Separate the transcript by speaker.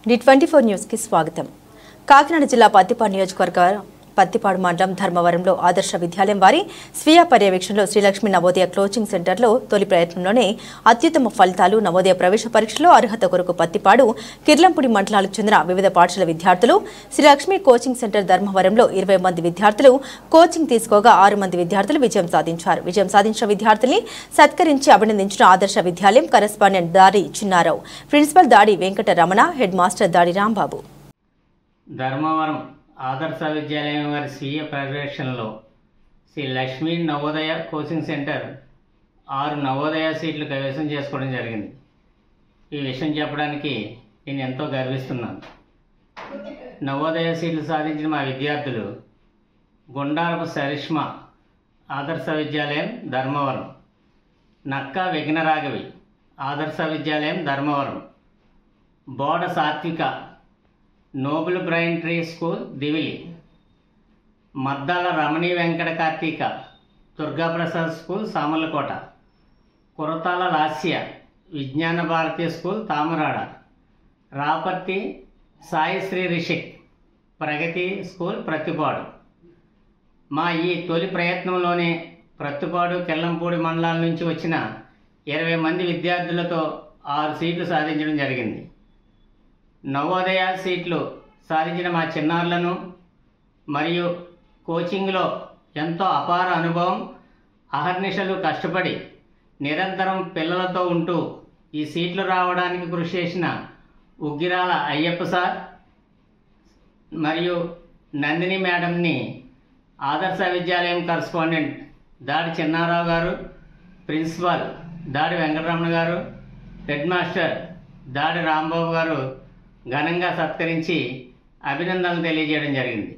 Speaker 1: D24 news కి స్వాగతం. కాకినాడ జిల్లా పత్తిపాడు నియోజకవర్గ పత్తిపాడు మండలం ధర్మవరంలో ఆదర్శ విద్యాలయం వారి స్వీయ పర్యవేక్షణలో శ్రీలక్ష్మి నవోదయ కోచింగ్ సెంటర్లో తొలి ప్రయత్నంలోనే అత్యుత్తమ ఫలితాలు నవోదయ ప్రవేశ పరీక్షలో అర్హత కొరకు పత్తిపాడు కిర్లంపూడి మండలాలకు చెందిన వివిధ పాఠశాల విద్యార్థులు శ్రీలక్ష్మి కోచింగ్ సెంటర్ ధర్మవరంలో 20 మంది విద్యార్థులు కోచింగ్ తీసుకోగా 6 మంది విద్యార్థులు విజయం సాధించారు. విజయం సాధించిన విద్యార్థుల్ని సత్కరించి అభినందించిన ఆదర్శ విద్యాలయం కరెస్పాండెంట్ దాడి చిన్నారావు, ప్రిన్సిపల్ దాడి వెంకటరమణ, హెడ్ మాస్టర్ దాడి రాంబాబు.
Speaker 2: ధర్మవరం ఆదర్శ విద్యాలయం వారి స్వీయ పర్యవేక్షణలో శ్రీ లక్ష్మీ నవోదయ కోచింగ్ సెంటర్ 6 నవోదయ సీట్లు కైవసం చేసుకోవడం జరిగింది. ఈ విషయం చెప్పడానికి నేను ఎంతో గర్విస్తున్నాను. నవోదయ సీట్లు సాధించిన మా విద్యార్థులు గుండారపు సరిష్మా ఆదర్శ విద్యాలయం ధర్మవరం, నక్కా విఘ్నరాఘవి ఆదర్శ విద్యాలయం Dharmavaram, Boda Satvika noble brain tree school Divili, Maddala Ramani Venkata Karthika Durgaprasad school Samarlakota, Kuratala Lasya Vignana Bharathi school Tamarada, Raparthi Sai Sri Rishik Pragathi school Prathipadu. మా ఈ తొలి ప్రయత్నంలోనే ప్రత్తిపాడు కిర్లంపూడి మండలాల నుంచి వచ్చిన 20 మంది విద్యార్థులతో 6 సీట్లు సాధించడం జరిగింది. నవోదయ సీట్లు సాధించిన మా చిన్నారులను మరియు కోచింగ్లో ఎంతో అపార అనుభవం, అహర్నిశలు కష్టపడి నిరంతరం పిల్లలతో ఉంటూ ఈ సీట్లు రావడానికి కృషి చేసిన ఉగ్గిరాల అయ్యప్ప సార్ మరియు నందిని మేడంని ఆదర్శ విద్యాలయం కరెస్పాండెంట్ దాడి చిన్నారావు గారు, ప్రిన్సిపాల్ దాడి వెంకటరమణ గారు, హెడ్ మాస్టర్ దాడి రాంబాబు గారు ఘనంగా సత్కరించి అభినందనలు తెలియజేయడం జరిగింది.